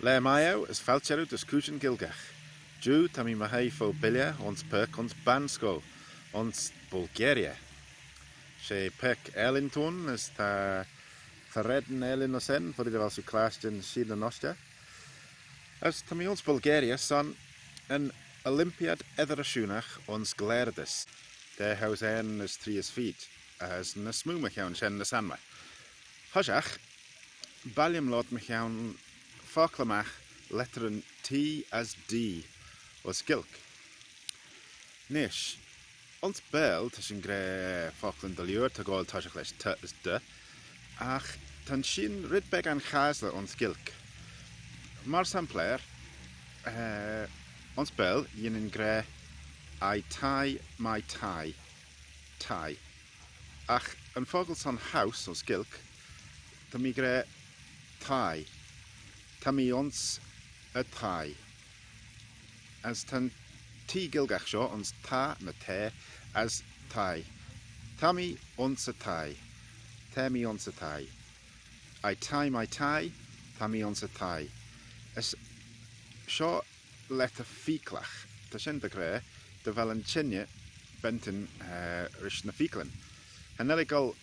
Le maio is felcherw dus Cooishyn Gailckagh. Dw tam I mahai fo bilia ons perk ons Bansko, ons Bulgaria. She perk Ellinton is ta redden Ellin osen, voor de was u klaast in China nostja. As tam I ons Bulgaria son een Olympiad edderasjoenach ons Gailckagh. De huis een is 3 feet, as na smoemach jaun shen na sanma. Hojach, balium lot mich jaun Falklamach letteren T as D os Gailckagh. Nish, ons bel tussen gre Falkland delieur te goal tajach les T as D, ach tan shin ridbeg an chasle ons Gailckagh. Mar sampler, ons bel yin gre I tie my tie, tie. Ach, yn fogl son house os Gailckagh, tam I gre tie. Tam I ons y tai. As tan ti Gailckagh sio, ons ta na te as tai. Tam I ons y tai. Tam I ons y tai. I tie my tie, tam I ons y tai. As sio let y ffíclach. Ta sien dy gre, dy fel yn chinie bentyn rys na ffíclan. Hanel I gol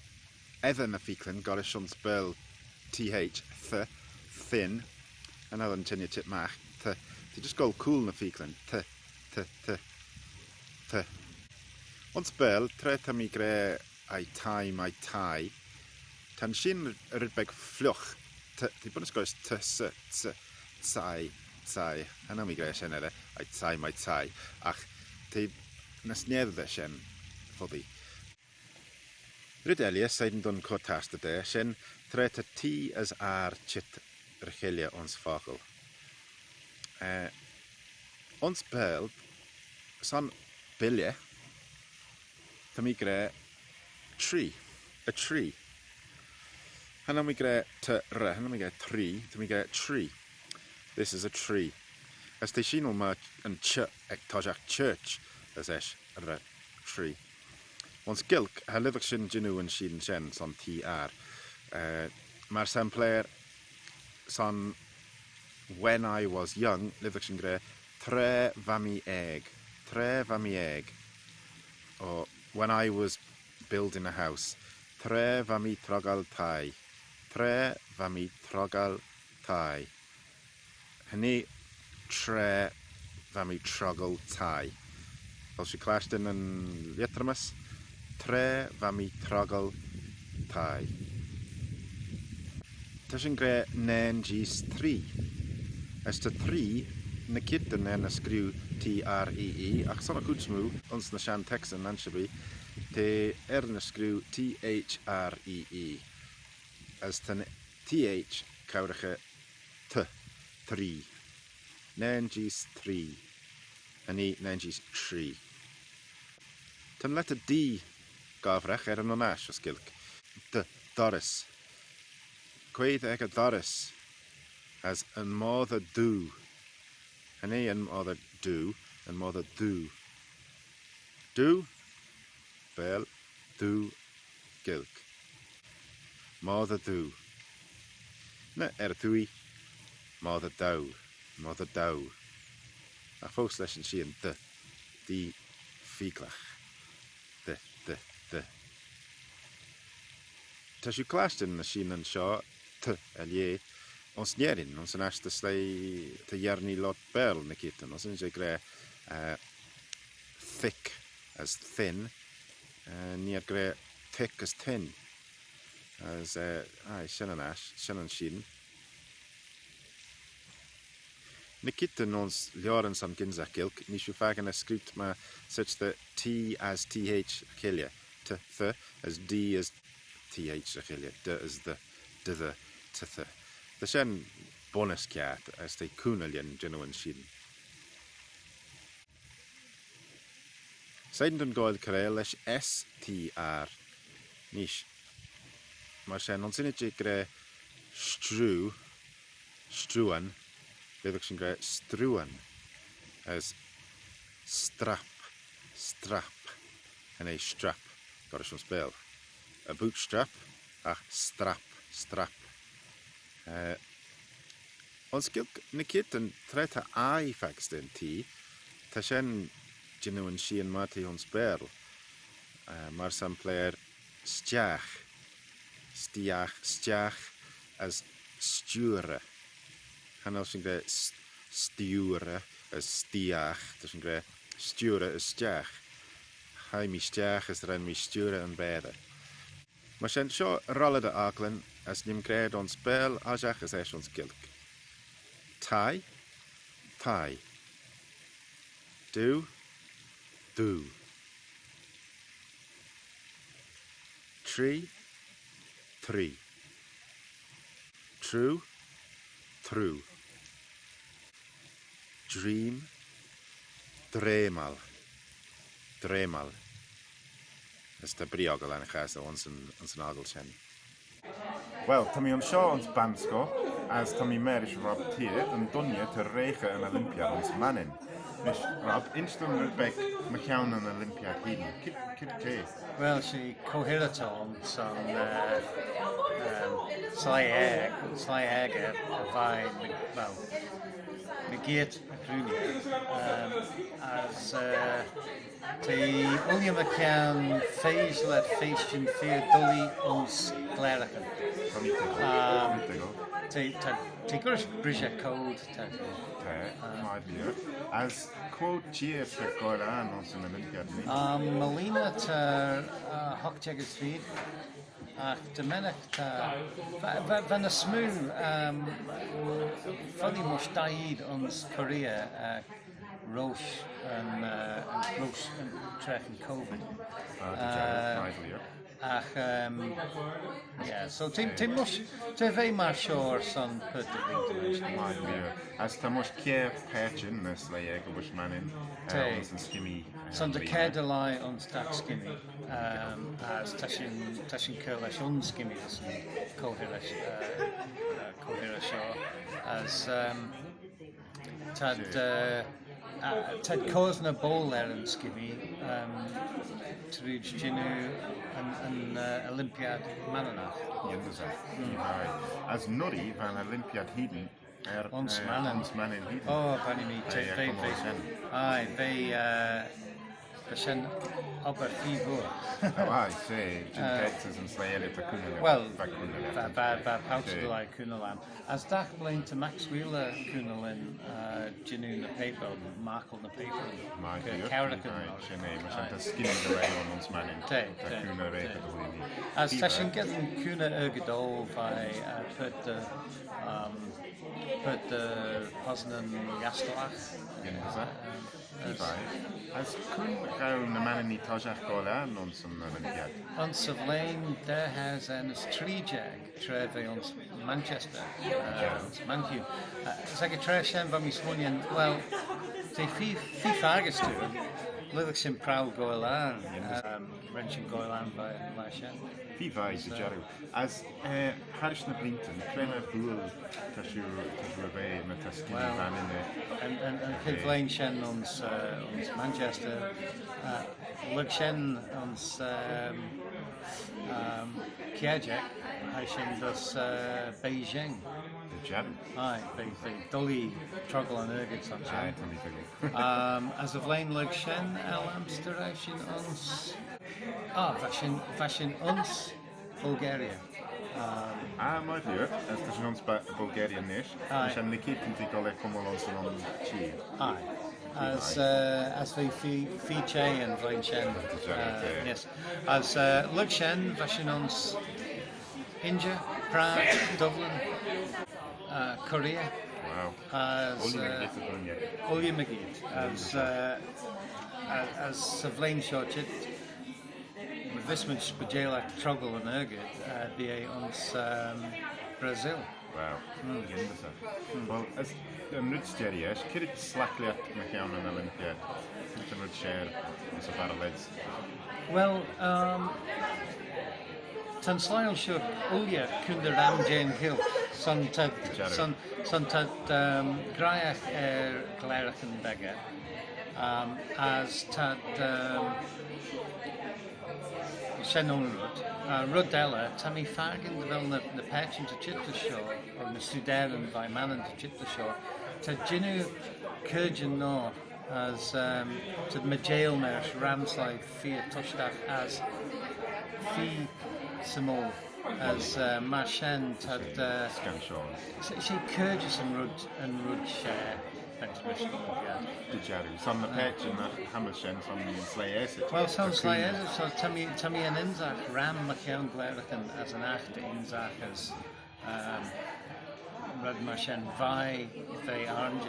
edden na ffíclan, gol is ons bel TH, thin. En dan chinie chit mach, te just gol cool na ffíclan, te. Ons bel, tre tam I gre I tie my tie, tan shin rydbeg fluch, ti bwnes goes tsai, en dan mi gre shen ere, I tie my tie, ach, ti nes nerdde shen, foddi. Ryd Elias, seiden dun kortasta de, shen tre te ti as chit regelia ons vogel. Ons bel, son bilje, tam I gre tree, a tree. En dan mi gre te re, en dan mi gre tam I gre tree. This is a tree. As te shinol ma een tojach church, as esh re tree. Ons Gailckagh, ha lyfach shin jinu en shen son TR. Mar sampler, son when I was young, lyfach shin gre tre vami egg. Or when I was building a house, tre vami trogal tai. Tre vami trogal tai. Hynny tre vami trogal tai. Als je clashed in een lettermas, tre vami trogal tai. Tashin gre nen gis 3. As to 3, na kid den nen screw TREE, ach son a kutsmu, ons na shan Texan anshabi, te na screw THREE. As ten TH kaurige T, 3. Nen gis 3. En I nen gis 3. Ten letter D gavrech an onash os Gailckagh. Doris. Quaid ega Doris. As an mother do. En I an mother do. En mother do. Do. Bel. Do. Gailckagh. Mother do. Na dwi. Mother dow. Mother dow. A fos leis an sian de. Di ffíclach. De. Ta siw clasht in na sian an sio, te, elie, ons nierin, ons an ashta slei te jarni lot bel na kitten, ons an gre thick as thin, nier gre thick as thin, as, sien an ash, sien an sian. Na kitten ons ljoren som ginzach Gailckagh, ni siw fagen a script ma such the T as TH kilia, te, the, as D as TH kilia, de as the, te, the. The shen bonus cat as they kunalien genuine shin. Seiden den Gailckagh leis STR, nish. Maar shen ons in het gre struan, lyfach sy'n gre struan, as strap, en a strap, got a spell. A bootstrap, ach strap. Ons Gailckagh na kitten treta ai fax den ti, ta shen genu yn si yn mati ons berl. Mar sam player stiach, as stjure. Han als sy'n gre stiure as stiach, ta sy'n gre stjure as stiach. Hai mi stiach as ren mi stjure yn bede. Maar shen sio rolle de aklen as nim gred ons berl ajach as eis ons Gailckagh. Tai, tai. Do, do. Tree, three. True, true. Dream, dremal. Dremal. Is de briogel en gas ons een agel shen. Wel, tam mi on sio ons bandsco, as tam mi merish Rob Teare, yn dunje te rege yn Olympiad ons mannen. Nes, Rob, instum er beg machiawn yn Olympiad hyn. Kid te? Wel, si cohiraton son slai eg fai, wel, mi geet as te William McCann feeslet feestjen vier dully ons glerachen. Te gurs brisha code as quote cheer for Goran ons in Olympiad. Melina ter hockcheggers feed. Ach, Dominic van a smooth funny much died ons Korea Roche and Trek and COVID. Ach, yeah, so te very much sure son put the international. As te much care patchen as like a bushmanin and skimmy. Son de kedalai on stat skimmy as tashin curlish on skimmy as coherish as Ted Cosna bowl there in skimmy to reach Ginu and Olympiad Mananach. As Nuri van Olympiad Heden. Ons mannen Heden. Oh, funny me. Aye, they shen aber figo. I say, Texas and Slayer to Kunala. Well, Pouchdalai Kunalan. As Dach blamed to Max Wheeler Kunalin, Ginu the paper, Mark on the paper, Cowrican. Skinning the rail on ons mannen. As Tashin getting Kuna Ergadol by put the Poznan Yastelach. As kun gawn na mannen ni tajach golan ons yn Olympiad. Ons of Lane there has an Trijag treve ons Manchester. Manhew. Zeg Treshen van Mismunian. Well, they fi fagus to him. Lydig sin proud golan. Wrenching golan by Lashen. Fi vais the jaru. As Harish na Blinton, Klena Bool tashu bay na taskin van in there. And Lane Shen ons Manchester. Lug Shen ons Kiajek. I Shen does Beijing. Aye, they dully struggle on Ergit on Shen. As of Lane Lug Shen, El Amsterdam ons. Fashion ons Bulgaria. My dear, as the ons Bulgarian nish, Shen Nikit and Tigole Komolons on Chi. Aye. As we Fiche and Vlain Shen. Yes. As Lug Shen, Fashion ons India, Prague, Dublin, Korea. Wow. As Olje Magid. As Savlain Shorchit. Vismund Spajela Truggle and Ergit, die ons Brazil. Wow. Well, as the Nutsteri, as Kirit Slackly at McCown and Olympiad, the Nut share as a parallels. Well, Tan Slail shook Ulya Kunder Ram Jane Hill, Son Tad Graiach Glarach and Beggar, as Tad. Shen on Rudella, Tammy Fagan, the Vilna, the Patchen to Chittershaw, or the Sudan by Manon to Chittershaw, to Jinu Kurjan no, as to the Majail Nurse, Ramslide, Fia Tushdach, as Fee Samo, as Mashen, Tad she Kurjas and Rud Share. International Olympiad. Did you? Some the patch and that Hammershen, some Slayes. Well, some Slayes. So Timmy and Inzach Ram McKeown Glerican as an act Inzach as Red Mashen Vi Orange.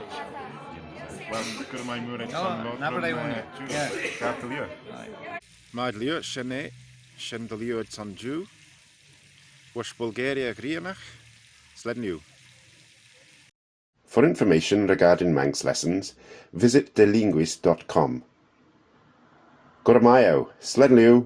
Well, good of my mood. Oh, never they won it. Yeah. Gratulio. Maidlio, Shene, Shendalio at Sanju. Was Bulgaria Grianach? Slednew. For information regarding Manx lessons, visit thelinguist.com. Goramayo, Sledlew.